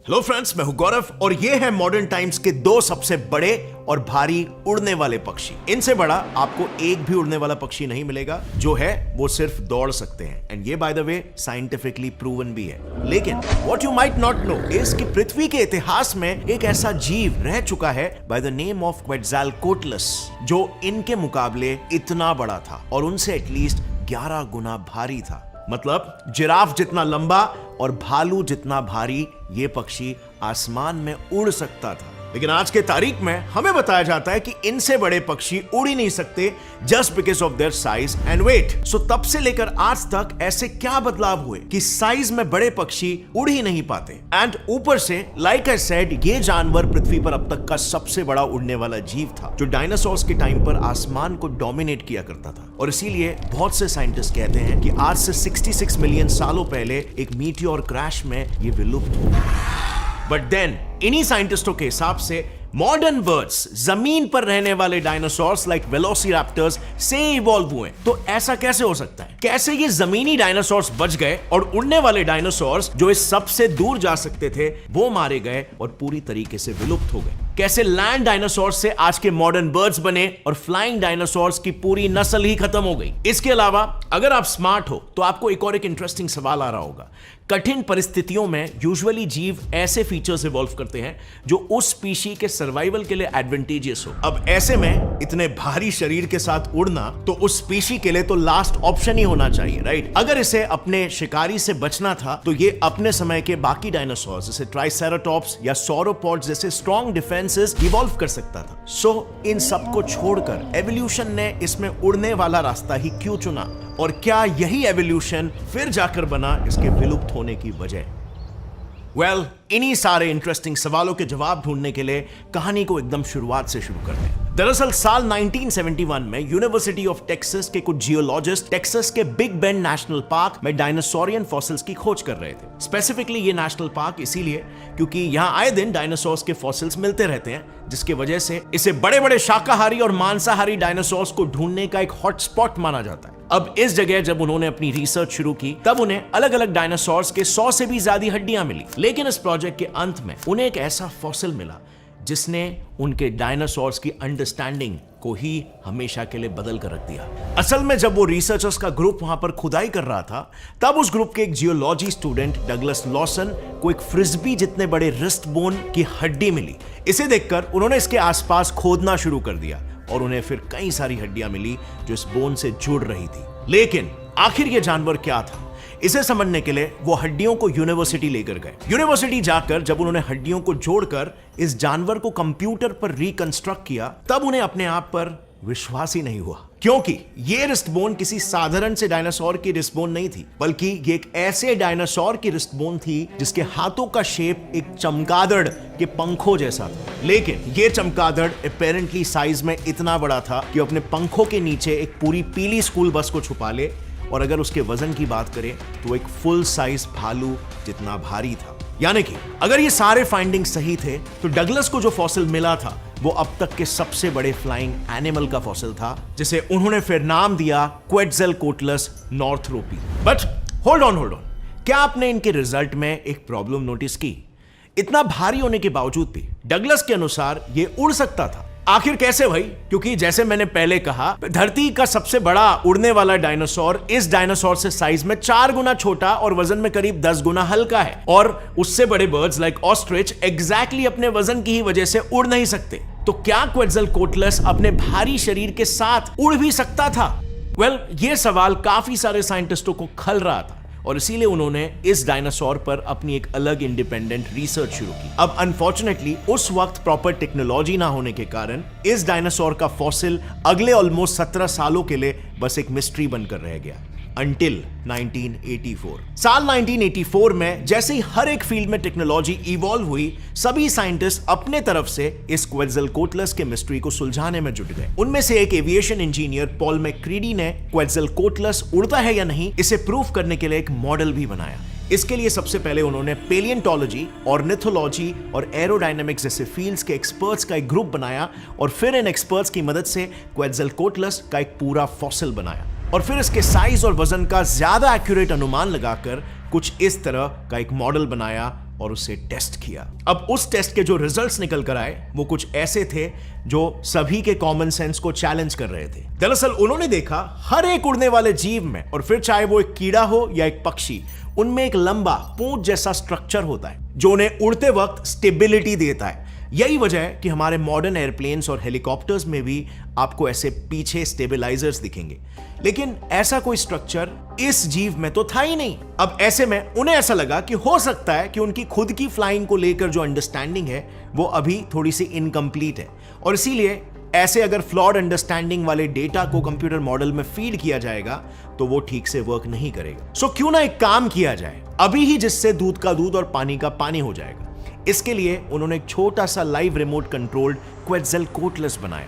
Hello friends, मैं हूं गौरव और ये है मॉडर्न टाइम्स के दो सबसे बड़े और भारी उड़ने वाले पक्षी। इनसे बड़ा आपको एक भी उड़ने वाला पक्षी नहीं मिलेगा। जो है वो सिर्फ दौड़ सकते हैं एंड ये by the way scientifically proven भी है। लेकिन what you might not know is कि पृथ्वी के इतिहास में एक ऐसा जीव रह चुका है बाय द नेम ऑफ क्वेट्ज़ालकोटलिस, जो इनके मुकाबले इतना बड़ा था और उनसे एटलीस्ट 11 गुना भारी था। मतलब जिराफ जितना लंबा और भालू जितना भारी ये पक्षी आसमान में उड़ सकता था। लेकिन आज के तारीख में हमें बताया जाता है कि इनसे बड़े पक्षी उड़ ही नहीं सकते just because of their size and weight. So तब से लेकर आज तक ऐसे क्या बदलाव हुए कि साइज में बड़े पक्षी उड़ ही नहीं पाते। एंड ऊपर से लाइक आई सेड, ये जानवर पृथ्वी पर अब तक का सबसे बड़ा उड़ने वाला जीव था, जो डायनासोर्स के टाइम पर आसमान को डोमिनेट किया करता था। और इसीलिए बहुत से साइंटिस्ट कहते हैं कि आज से 66 मिलियन सालों पहले एक मीटियोर क्रैश में ये विलुप्त हो गया। बट देन इन्हीं साइंटिस्टों के हिसाब से मॉडर्न बर्ड्स जमीन पर रहने वाले डायनासोर्स लाइक वेलोसिरैप्टर्स से इवॉल्व हुए। तो ऐसा कैसे हो सकता है? कैसे ये जमीनी डायनासोर्स बच गए और उड़ने वाले डायनासोर्स जो इस सबसे दूर जा सकते थे वो मारे गए और पूरी तरीके से विलुप्त हो गए? कैसे लैंड डायनासोर्स से आज के मॉडर्न बर्ड्स बने और फ्लाइंग डायनासोर्स की पूरी नस्ल ही खत्म हो गई? इसके अलावा अगर आप स्मार्ट हो तो आपको एक और इंटरेस्टिंग सवाल आ रहा होगा। कठिन परिस्थितियों में यूजुअली जीव ऐसे फीचर्स इवॉल्व करते हैं जो उस स्पीशी के सर्वाइवल के लिए एडवांटेजियस हो। अब ऐसे में इतने भारी शरीर के साथ उड़ना तो उस स्पीशी के लिए तो लास्ट ऑप्शन ही होना चाहिए, राइट? अगर इसे अपने शिकारी से बचना था तो ये अपने समय के बाकी डायनासोर्स जैसे ट्राइसेराटॉप्स या सौरोपॉड्स जैसे स्ट्रॉन्ग डिफेंसेस इवॉल्व कर सकता था। सो इन सबको छोड़कर एवोल्यूशन ने इसमें उड़ने वाला रास्ता ही क्यों चुना? और क्या यही एवोल्यूशन फिर जाकर बना इसके विलुप्त होने की वजह? वेल, इन्हीं सारे इंटरेस्टिंग सवालों के जवाब ढूंढने के लिए कहानी को एकदम शुरुआत से शुरू करते हैं। दरअसल साल 1971 में यूनिवर्सिटी ऑफ टेक्सास के कुछ जियोलॉजिस्ट टेक्सास के बिग बेंड नेशनल पार्क में डायनासोरियन फॉसिल्स की खोज कर रहे थे। स्पेसिफिकली ये नेशनल पार्क इसीलिए क्योंकि यहाँ आए दिन डायनासोर्स के फॉसिल्स मिलते रहते हैं, जिसकी वजह से इसे बड़े बड़े शाकाहारी और मांसाहारी डायनासोर्स को ढूंढने का एक हॉटस्पॉट माना जाता है। अब इस जगह जब उन्होंने अपनी रिसर्च शुरू की तब उन्हें अलग अलग डायनासोर्स के 100 से भी ज्यादा हड्डियां मिली। लेकिन इस प्रोजेक्ट के अंत में उन्हें एक ऐसा फॉसिल मिला जिसने उनके डायनासोर्स की अंडरस्टैंडिंग को ही हमेशा के लिए बदल कर रख दिया। असल में जब वो रिसर्चर्स का ग्रुप वहां पर खुदाई कर रहा था तब उस ग्रुप के एक जियोलॉजी स्टूडेंट डगलस लॉसन को एक फ्रिस्बी जितने बड़े रिस्ट बोन की हड्डी मिली। इसे देखकर उन्होंने इसके आसपास खोदना शुरू कर दिया और उन्हें फिर कई सारी हड्डियां मिली जो इस बोन से जुड़ रही थी। लेकिन आखिर ये जानवर क्या था? इसे समझने के लिए वो हड्डियों को यूनिवर्सिटी लेकर गए। यूनिवर्सिटी जाकर जब उन्होंने हड्डियों को जोड़कर इस जानवर को कंप्यूटर पर रिकंस्ट्रक्ट किया तब उन्हें अपने आप पर विश्वास ही नहीं हुआ, क्योंकि ये रिस्टबोन किसी साधारण से डायनासोर की रिस्टबोन नहीं थी, बल्कि ये एक ऐसे डायनासोर की रिस्टबोन थी जिसके हाथों का शेप एक चमगादड़ के पंखों जैसा था। लेकिन ये चमगादड़ अपेरेंटली साइज में इतना बड़ा था कि अपने पंखों के नीचे एक पूरी पीली स्कूल बस को छुपा ले, और अगर उसके वजन की बात करें तो एक फुल साइज भालू जितना भारी था। यानी कि अगर ये सारे फाइंडिंग सही थे तो डगलस को जो फॉसिल मिला था वो अब तक के सबसे बड़े फ्लाइंग एनिमल का फॉसिल था, जिसे उन्होंने फिर नाम दिया क्वेट्ज़ालकोटलिस नॉर्थरोपी। बट होल्ड ऑन, क्या आपने इनके रिजल्ट में एक प्रॉब्लम नोटिस की? इतना भारी होने के बावजूद भी डगलस के अनुसार ये उड़ सकता था। आखिर कैसे भाई? क्योंकि जैसे मैंने पहले कहा, धरती का सबसे बड़ा उड़ने वाला डायनासोर इस डायनासोर से साइज में 4 गुना छोटा और वजन में करीब 10 गुना हल्का है, और उससे बड़े बर्ड्स लाइक ऑस्ट्रिच एग्जैक्टली अपने वजन की ही वजह से उड़ नहीं सकते। तो क्या क्वेट्ज़ालकोटलिस अपने भारी शरीर के साथ उड़ भी सकता था? वेल, ये सवाल काफी सारे साइंटिस्टों को खल रहा था और इसीलिए उन्होंने इस डायनासोर पर अपनी एक अलग इंडिपेंडेंट रिसर्च शुरू की। अब अनफॉर्चुनेटली उस वक्त प्रॉपर टेक्नोलॉजी ना होने के कारण इस डायनासोर का फॉसिल अगले ऑलमोस्ट 17 सालों के लिए बस एक मिस्ट्री बनकर रह गया, until 1984। साल 1984 में जैसे ही हर एक फील्ड में टेक्नोलॉजी इवॉल्व हुई, सभी साइंटिस्ट अपने तरफ से इस क्वेट्ज़ालकोटलिस के मिस्ट्री को सुलझाने में जुट गए। उनमें से एक एविएशन इंजीनियर पॉल मैक्रीडी ने क्वेट्ज़ालकोटलिस उड़ता है या नहीं इसे प्रूव करने के लिए एक मॉडल भी बनाया। इसके लिए सबसे पहले उन्होंने पेलियंटोलॉजी, ऑर्निथोलॉजी और एरोडायनामिक्स जैसे फील्ड्स के एक्सपर्ट्स का एक ग्रुप बनाया और फिर इन एक्सपर्ट्स की मदद से क्वेट्ज़ालकोटलिस का एक पूरा फॉसिल बनाया और फिर इसके साइज और वजन का ज्यादा एक्यूरेट अनुमान लगाकर कुछ इस तरह का एक मॉडल बनाया और उसे टेस्ट किया। अब उस टेस्ट के जो रिजल्ट्स निकल कर आए वो कुछ ऐसे थे जो सभी के कॉमन सेंस को चैलेंज कर रहे थे। दरअसल उन्होंने देखा हर एक उड़ने वाले जीव में, और फिर चाहे वो एक कीड़ा हो या एक पक्षी, उनमें एक लंबा पूंछ जैसा स्ट्रक्चर होता है जो उन्हें उड़ते वक्त स्टेबिलिटी देता है। यही वजह है कि हमारे मॉडर्न एयरप्लेन्स और हेलीकॉप्टर्स में भी आपको ऐसे पीछे स्टेबलाइजर्स दिखेंगे, लेकिन ऐसा कोई स्ट्रक्चर इस जीव में तो था ही नहीं। अब ऐसे में उन्हें ऐसा लगा कि हो सकता है कि उनकी खुद की फ्लाइंग को लेकर जो अंडरस्टैंडिंग है वो अभी थोड़ी सी इनकम्प्लीट है, और इसीलिए ऐसे अगर फ्लॉड अंडरस्टैंडिंग वाले डेटा को कंप्यूटर मॉडल में फीड किया जाएगा तो वो ठीक से वर्क नहीं करेगा। सो क्यों ना एक काम किया जाए अभी ही, जिससे दूध का दूध और पानी का पानी हो जाएगा। इसके लिए उन्होंने एक छोटा सा लाइव रिमोट कंट्रोल्ड क्वेट्ज़ेलकोट्लिस बनाया।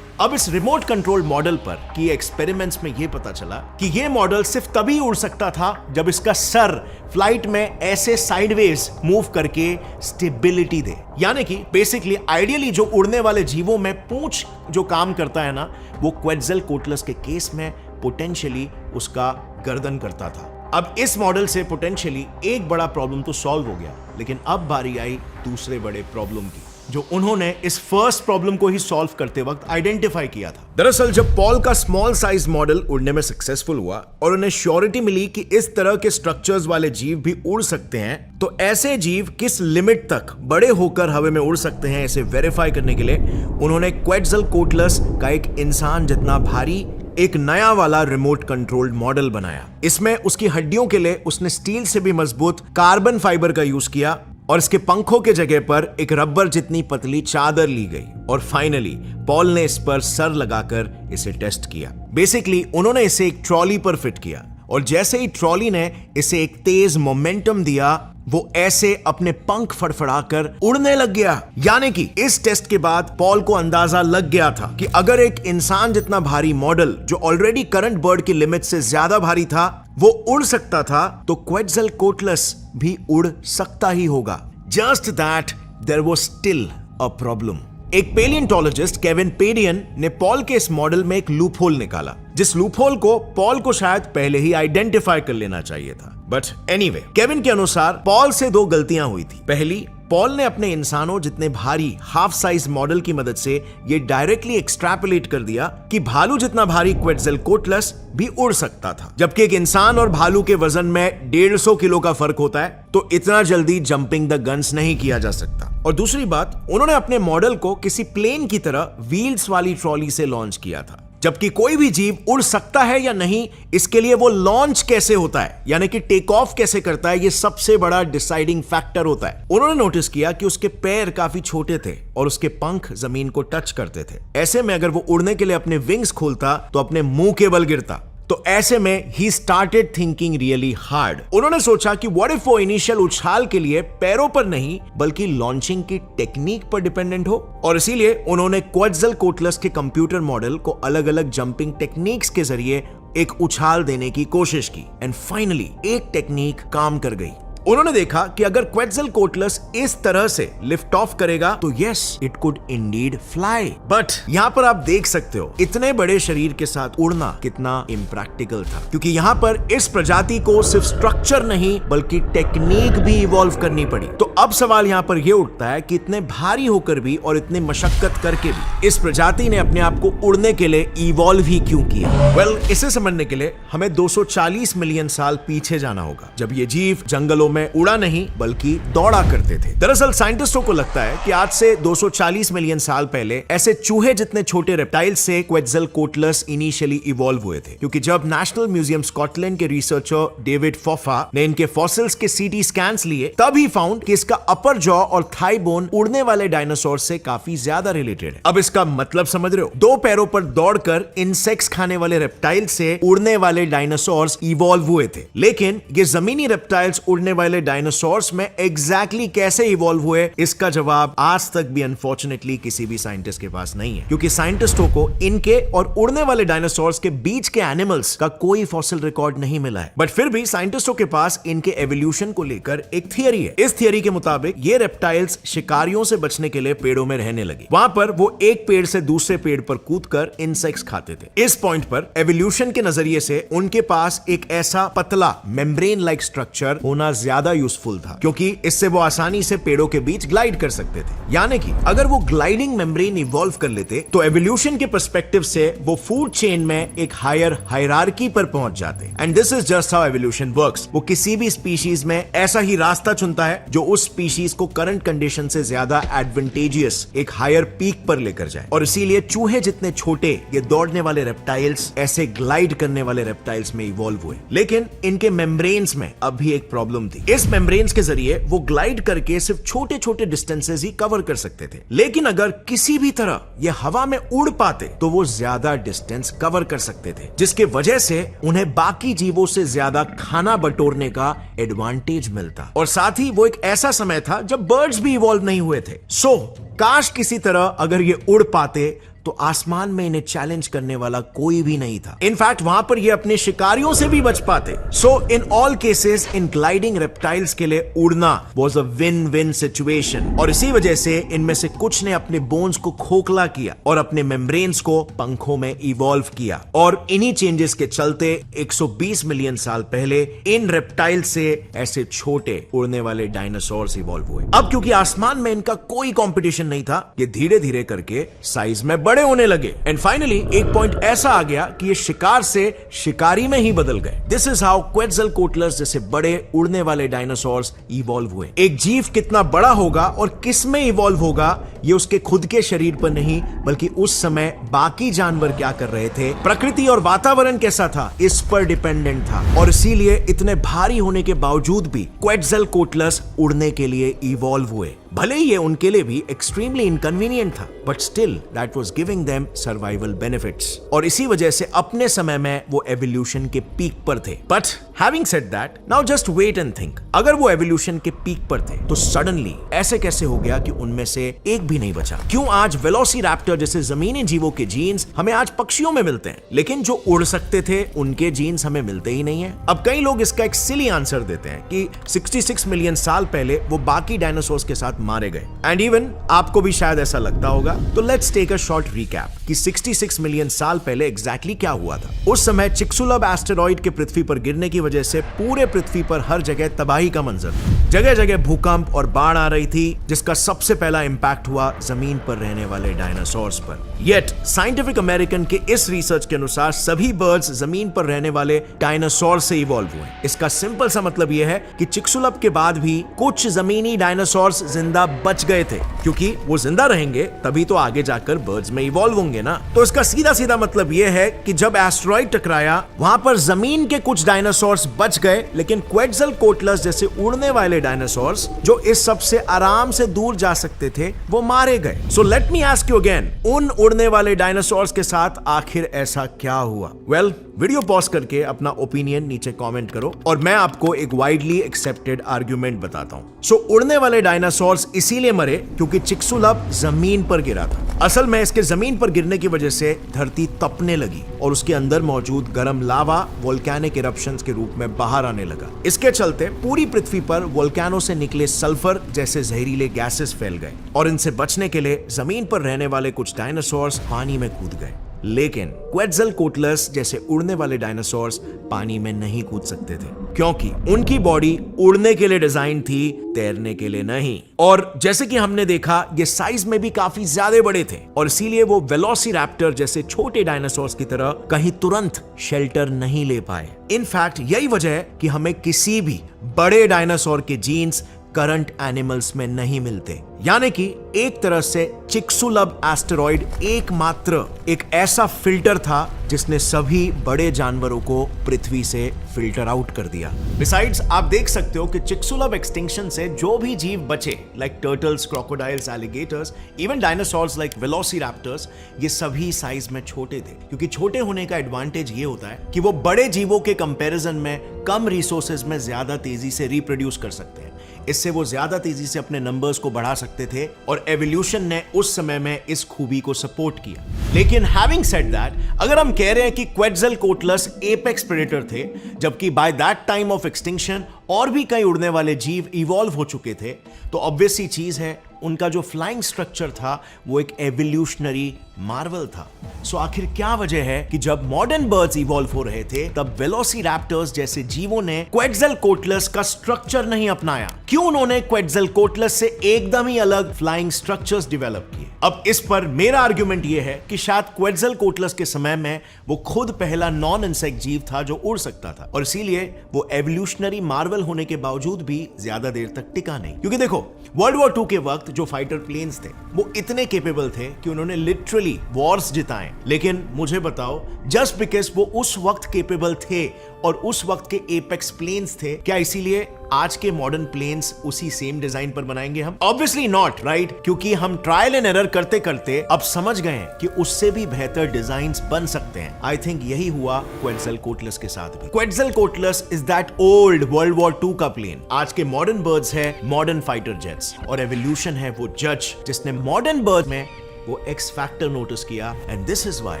अब इस रिमोट कंट्रोल मॉडल पर की एक्सपेरिमेंट्स में यह पता चला कि यह मॉडल सिर्फ तभी उड़ सकता था जब इसका सर फ्लाइट में ऐसे साइडवेज मूव करके स्टेबिलिटी दे। यानी कि बेसिकली आइडियली जो उड़ने वाले जीवों में पूंछ जो काम करता है ना, वो क्वेट्ज़ेलकोट्लिस के केस में पोटेंशियली उसका गर्दन करता था। अब इस मॉडल से पोटेंशियली एक बड़ा प्रॉब्लम तो सॉल्व हो गया, लेकिन अब बारी आई दूसरे बड़े प्रॉब्लम की, जो उन्होंने इस फर्स्ट प्रॉब्लम को ही सॉल्व करते वक्त आइडेंटिफाई किया था। दरअसल जब पॉल का स्मॉल साइज मॉडल उड़ने में सक्सेसफुल हुआ और उन्हें श्योरिटी मिली कि इस तरह के स्ट्रक्चर्स वाले जीव भी उड़ सकते हैं, तो ऐसे जीव किस लिमिट तक बड़े होकर हवा में उड़ सकते हैं, इसे वेरीफाई करने के लिए उन्होंने क्वेट्ज़ेलकोट्लिस का एक इंसान जितना भारी एक नया वाला रिमोट कंट्रोल्ड मॉडल बनाया। इसमें उसकी हड्डियों के लिए उसने स्टील से भी मजबूत कार्बन फाइबर का यूज किया, और इसके पंखों के जगह पर एक रबर जितनी पतली चादर ली गई, और फाइनली पॉल ने इस पर सर लगाकर इसे टेस्ट किया। बेसिकली उन्होंने इसे एक ट्रॉली पर फिट किया, और जैसे ही ट्रॉली ने इसे एक तेज मोमेंटम दिया, वो ऐसे अपने पंख फड़फड़ाकर उड़ने लग गया। यानी कि इस टेस्ट के बाद पॉल को अंदाजा लग गया था कि अगर एक इंसान जितना भारी मॉडल, जो ऑलरेडी करंट बर्ड की लिमिट से ज्यादा भारी था, वो उड़ सकता था, तो क्वेट्ज़ेलकोट्लिस भी उड़ सकता ही होगा। Just that there was still a problem. एक पेलियोंटोलॉजिस्ट केविन पेडियन ने पॉल के इस मॉडल में एक लूपहोल निकाला, जिस लूपहोल को पॉल को शायद पहले ही आइडेंटिफाई कर लेना चाहिए था। बट एनीवे, केविन के अनुसार पॉल से दो गलतियां हुई थी। पहली, पॉल ने अपने इंसानों जितने भारी हाफ साइज मॉडल की मदद से ये डायरेक्टली एक्सट्रैपोलेट कर दिया कि भालू जितना भारी क्वेट्ज़ेलकोट्लिस भी उड़ सकता था, जबकि एक इंसान और भालू के वजन में 150 किलो का फर्क होता है, तो इतना जल्दी जंपिंग द गन्स नहीं किया जा सकता। और दूसरी बात, उन्होंने अपने मॉडल को किसी प्लेन की तरह व्हील्स वाली ट्रॉली से लॉन्च किया था, जबकि कोई भी जीव उड़ सकता है या नहीं, इसके लिए वो लॉन्च कैसे होता है, यानी कि टेक ऑफ कैसे करता है, ये सबसे बड़ा डिसाइडिंग फैक्टर होता है। उन्होंने नोटिस किया कि उसके पैर काफी छोटे थे और उसके पंख जमीन को टच करते थे। ऐसे में अगर वो उड़ने के लिए अपने विंग्स खोलता तो अपने मुंह के बल गिरता। तो ऐसे में he started thinking really hard. उन्होंने सोचा कि व्हाट इफ वो इनिशियल उछाल के लिए पैरों पर नहीं बल्कि लॉन्चिंग की टेक्निक पर डिपेंडेंट हो, और इसीलिए उन्होंने क्वेट्ज़ेलकोट्लिस के कंप्यूटर मॉडल को अलग अलग जंपिंग टेक्निक्स के जरिए एक उछाल देने की कोशिश की, एंड फाइनली एक टेक्निक काम कर गई। उन्होंने देखा कि अगर क्वेट्ज़ेलकोट्लिस इस तरह से लिफ्ट ऑफ करेगा तो yes, it could Indeed fly. But यहाँ पर आप देख सकते हो इतने बड़े शरीर के साथ उड़ना कितना इम्प्रैक्टिकल था, क्योंकि यहाँ पर इस प्रजाति को सिर्फ स्ट्रक्चर नहीं बल्कि टेक्निक भी इवॉल्व करनी पड़ी। तो अब सवाल यहाँ पर यह उठता है कि इतने भारी होकर भी और इतने मशक्कत करके भी इस प्रजाति ने अपने आप को उड़ने के लिए इवॉल्व ही क्यों किया? वेल, इसे समझने के लिए हमें 240 मिलियन साल पीछे जाना होगा, जब ये जीव जंगलों में उड़ा नहीं बल्कि दौड़ा करते थे। दरअसल साइंटिस्टों को लगता है कि आज से 240 मिलियन साल पहले ऐसे चूहे जितने छोटे रेप्टाइल से क्वेट्ज़ेलकोट्लिस इनिशियली इवॉल्व हुए थे, क्योंकि जब नेशनल म्यूजियम स्कॉटलैंड के रिसर्चर डेविड फोफा ने इनके फॉसिल्स के सीटी स्कैन्स लिए, तब ही फाउंड कि इसका अपर जॉ और थाई बोन उड़ने वाले डायनासोर से काफी ज्यादा रिलेटेड है। अब इसका मतलब समझ रहे हो? दो पैरों पर दौड़कर इंसेक्ट्स खाने वाले रेप्टाइल से उड़ने वाले डायनासोर्स इवॉल्व हुए थे, लेकिन ये जमीनी रेप्टाइल्स उड़ने वाले डायनासोर्स में एग्जैक्टली कैसे इवॉल्व हुए, इसका जवाब आज तक भी अनफॉर्चुनेटली किसी भी साइंटिस्ट के पास नहीं है, क्योंकि साइंटिस्टों को इनके और उड़ने वाले डायनासोर्स के बीच के एनिमल्स का कोई फॉसिल रिकॉर्ड नहीं मिला है। बट फिर भी साइंटिस्टों के पास इनके एवोल्यूशन को लेकर एक थियरी है। इस थियरी के मुताबिक ये रेप्टाइल्स शिकारियों से बचने के लिए पेड़ों में रहने लगे। वहां पर वो एक पेड़ से दूसरे पेड़ पर कूदकर इंसेक्ट्स खाते थे। इस पॉइंट पर एवोल्यूशन के नजरिए से उनके पास एक ऐसा पतला मेम्ब्रेन लाइक स्ट्रक्चर होना ज्यादा यूजफुल था, क्योंकि इससे वो आसानी से पेड़ों के बीच ग्लाइड कर सकते थे। यानी कि अगर वो ग्लाइडिंग मेम्ब्रेन इवॉल्व कर लेते तो एवोल्यूशन के पर्सपेक्टिव से वो फूड चेन में एक हायर हायरार्की पर पहुंच जाते। And this is just how evolution works. वो किसी भी स्पीशीज में ऐसा ही रास्ता चुनता है जो उस स्पीशीज को करंट कंडीशन से ज्यादा एडवांटेजियस एक हायर पीक पर लेकर जाए। और इसीलिए चूहे जितने छोटे ये दौड़ने वाले रेप्टाइल्स ऐसे ग्लाइड करने वाले रेप्टाइल्स में इवॉल्व हुए। लेकिन इनके मेम्ब्रेन्स में अब भी एक प्रॉब्लम थी। इस मेम्ब्रेन्स के जरिए वो ग्लाइड करके सिर्फ छोटे छोटे डिस्टेंसेस ही कवर कर सकते थे, लेकिन अगर किसी भी तरह ये हवा में उड़ पाते तो वो ज्यादा डिस्टेंस कवर कर सकते थे, जिसके वजह से उन्हें बाकी जीवों से ज्यादा खाना बटोरने का एडवांटेज मिलता। और साथ ही वो एक ऐसा समय था जब बर्ड्स भी इवॉल्व नहीं हुए थे। सो काश किसी तरह अगर ये उड़ पाते तो आसमान में इन्हें चैलेंज करने वाला कोई भी नहीं था। इनफैक्ट वहां पर ये अपने शिकारियों से भी बच पाते। So in all cases in gliding reptiles के लिए उड़ना was a win win situation. और इसी वजह से इनमें से कुछ ने अपने बोन्स को खोखला किया और अपने मेम्ब्रेन्स को पंखों में इवॉल्व किया। और इन्हीं चेंजेस के चलते 120 मिलियन साल पहले इन रेप्टाइल से ऐसे छोटे उड़ने वाले डायनासोर्स इवॉल्व हुए। अब क्योंकि आसमान में इनका कोई कंपटीशन नहीं था, ये धीरे धीरे करके साइज में बड़े होने लगे। एंड फाइनली एक पॉइंट ऐसा आ गया कि ये शिकार से शिकारी में ही बदल गए। दिस इज हाउ क्वेट्ज़लकोटलस जैसे बड़े उड़ने वाले डायनासोर्स इवॉल्व हुए। एक जीव कितना बड़ा होगा और किस में इवॉल्व होगा ये उसके खुद के शरीर पर नहीं, बल्कि उस समय बाकी जानवर क्या कर रहे थे, प्रकृति और वातावरण कैसा था, इस पर डिपेंडेंट था। और इसीलिए इतने भारी होने के बावजूद भी क्वेट्ज़लकोटलस उड़ने के लिए इवॉल्व हुए। भले ही ये उनके लिए भी एक्सट्रीमली इनकन्वीनियंट था, but still that was giving them survival benefits. और इसी वजह से अपने समय में वो एवोल्यूशन के पीक पर थे। But having said that, now just wait and think, अगर वो एवोल्यूशन के पीक पर थे तो सडनली ऐसे कैसे हो गया कि उनमें से एक भी नहीं बचा? क्यों आज वेलोसिरैप्टर जैसे जमीनी जीवों के जीन्स हमें आज पक्षियों में मिलते हैं, लेकिन जो उड़ सकते थे उनके जीन्स हमें मिलते ही नहीं है? अब कई लोग इसका एक सिली आंसर देते हैं कि 66 मिलियन साल पहले वो बाकी डायनासोर्स के साथ मारे गए। एंड इवन आपको भी शायद ऐसा लगता होगा। तो let's take a short recap कि 66 मिलियन साल पहले एग्जैक्टली क्या हुआ था। उस समय चिक्सुलब एस्टेरॉइड के पृथ्वी पर गिरने की वजह से पूरे पृथ्वी पर हर जगह तबाही का मंजर था। जगह जगह भूकंप और बाढ़ आ रही थी, जिसका सबसे पहला इंपैक्ट हुआ जमीन पर रहने वाले डायनासोर्स पर। येट साइंटिफिक अमेरिकन के इस रिसर्च के अनुसार सभी बर्ड्स जमीन पर रहने वाले डायनासोर से इवॉल्व हुए। इसका सिंपल सा मतलब यह है कि चिक्सुलब के बाद भी कुछ जमीनी डायनासोर्स जिंदा बच गए थे, क्योंकि वो जिंदा रहेंगे तभी तो आगे जाकर बर्ड्स में इवॉल्व होंगे ना। तो इसका सीधा सीधा मतलब यह है कि जब एस्टेरॉइड टकराया वहां पर जमीन के कुछ डायनासोर्स बच गए, लेकिन क्वेट्ज़लकोटलस जैसे उड़ने वाले डायनासोर्स जो इस सब से आराम से दूर जा सकते थे वो मारे गए। So let me ask you again, उन उड़ने वाले डायनासोर्स के साथ आखिर ऐसा क्या हुआ? वेल, वीडियो पॉज करके अपना ओपिनियन नीचे कमेंट करो और मैं आपको एक वाइडली एक्सेप्टेड आर्गुमेंट बताता हूं। सो उड़ने वाले डायनासोर्स इसीलिए मरे क्योंकि चिक्सुलब जमीन पर गिरा था। असल में इसके जमीन पर गिरने की वजह से धरती तपने लगी और उसके अंदर मौजूद गर्म लावा वोल्केनिक इरप्शंस के रूप में बाहर आने लगा। इसके चलते पूरी पृथ्वी पर वोल्केनो से निकले सल्फर जैसे जहरीले गैसेस फैल गए और इनसे बचने के लिए जमीन पर रहने वाले कुछ डायनासोर्स पानी में कूद गए। लेकिन क्वेट्ज़लकोटलस जैसे उड़ने वाले डायनासोर्स पानी में नहीं कूद सकते थे, क्योंकि उनकी बॉडी उड़ने के लिए डिजाइन थी, तैरने के लिए नहीं। और जैसे कि हमने देखा, ये साइज में भी काफी ज्यादा बड़े थे और इसीलिए वो वेलोसिरैप्टर जैसे छोटे डायनासोर्स की तरह कहीं तुरंत शेल्टर नहीं ले पाए। इनफैक्ट यही वजह है कि हमें किसी भी बड़े डायनासोर के जीन्स करंट एनिमल्स में नहीं मिलते। यानी कि एक तरह से चिक्सुलब एस्टेरॉइड एकमात्र एक ऐसा फिल्टर था जिसने सभी बड़े जानवरों को पृथ्वी से फिल्टर आउट कर दिया। बिसाइड्स आप देख सकते हो कि चिक्सुलब एक्सटिंक्शन से जो भी जीव बचे, like turtles, crocodiles, alligators, even dinosaurs like velociraptors, ये सभी साइज में छोटे थे। क्योंकि छोटे होने का एडवांटेज ये होता है कि वो बड़े जीवों के कंपैरिजन में कम रिसोर्सेज में ज्यादा तेजी से रिप्रोड्यूस कर सकते हैं। इससे वो ज्यादा तेजी से अपने नंबर्स को बढ़ा सकते थे और एवोल्यूशन ने उस समय में इस खूबी को सपोर्ट किया। लेकिन हैविंग सेड दैट, अगर हम कह रहे हैं कि क्वेट्ज़लकोटलस एपेक्स प्रेडेटर थे, जबकि by that time of extinction और भी कई उड़ने वाले जीव इवॉल्व हो चुके थे, तो ऑब्वियस सी चीज है उनका जो फ्लाइंग स्ट्रक्चर था वो एक एवोल्यूशनरी मार्वल था। सो आखिर क्या वजह है कि जब मॉडर्न बर्ड्स इवॉल्व हो रहे थे तब वेलोसिरैप्टर्स जैसे जीवों ने क्वेट्ज़लकोटलस का स्ट्रक्चर नहीं अपनाया? क्यों उन्होंने क्वेट्ज़लकोटलस से एकदम ही अलग फ्लाइंग स्ट्रक्चर्स डेवलप किए? अब इस पर मेरा आर्गुमेंट यह है कि शायद क्वेट्ज़लकोटलस के समय में वो खुद पहला नॉन इंसेक्ट जीव था जो उड़ सकता था, और इसीलिए वो एवोल्यूशनरी मार्वल होने के बावजूद भी ज्यादा देर तक टिका नहीं। क्योंकि देखो, वर्ल्ड वॉर 2 के वक्त जो फाइटर प्लेन्स थे वो इतने केपेबल थे कि उन्होंने लिटरली वॉर्स जिताए। लेकिन मुझे बताओ, जस्ट बिकॉज वो उस वक्त केपेबल थे और उस वक्त के एपेक्स प्लेन्स थे, क्या इसीलिए आज के मॉडर्न प्लेन्स उसी सेम डिजाइन पर बनाएंगे हम? Obviously not, right? क्योंकि हम ट्रायल एंड एरर करते करते अब समझ गए हैं कि उससे भी बेहतर डिजाइन्स बन सकते हैं। आई थिंक यही हुआ क्वेट्ज़लकोटलस के साथ भी। Quetzalcoatlus is that old world war 2 का प्लेन। आज के मॉडर्न बर्ड्स है मॉडर्न फाइटर जेट्स, और एवोल्यूशन है वो जज जिसने मॉडर्न बर्ड में वो एक्स फैक्टर नोटिस किया, एंड दिस इज व्हाई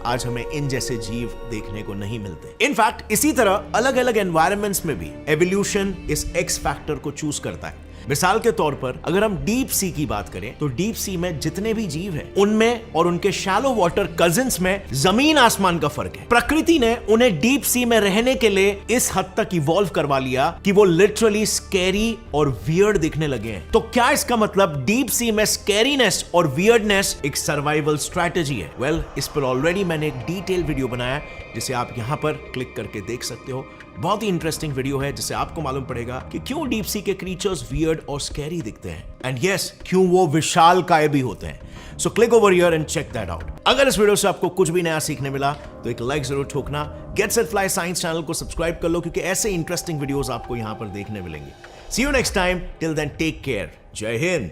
आज हमें इन जैसे जीव देखने को नहीं मिलते। इनफैक्ट इसी तरह अलग अलग एनवायरनमेंट्स में भी एवोल्यूशन इस एक्स फैक्टर को चूज करता है। मिसाल के तौर पर अगर हम डीप सी की बात करें तो डीप सी में जितने भी जीव हैं उनमें और उनके शैलो वाटर कजिन्स में जमीन आसमान का फर्क है। प्रकृति ने उन्हें डीप सी में रहने के लिए इस हद तक इवॉल्व करवा लिया कि वो लिटरली स्कैरी और वियर्ड दिखने लगे हैं। तो क्या इसका मतलब डीप सी में स्कैरीनेस और वियर्डनेस एक सर्वाइवल स्ट्रैटेजी है? वेल, इस पर ऑलरेडी मैंने एक डिटेल वीडियो बनाया जिसे आप यहां पर क्लिक करके देख सकते हो। बहुत ही इंटरेस्टिंग वीडियो है जिससे आपको मालूम पड़ेगा कि क्यों डीप सी के क्रीचर्स वियर्ड और स्कैरी दिखते हैं, एंड यस, क्यों वो विशालकाय भी होते हैं। So click over here and check that out. अगर इस वीडियो से आपको कुछ भी नया सीखने मिला तो एक लाइक जरूर ठोकना। Get Set Fly Science channel को सब्सक्राइब कर लो, क्योंकि ऐसे इंटरेस्टिंग वीडियोस आपको यहां पर देखने मिलेंगे। See you next time, till then take care, Jai Hind.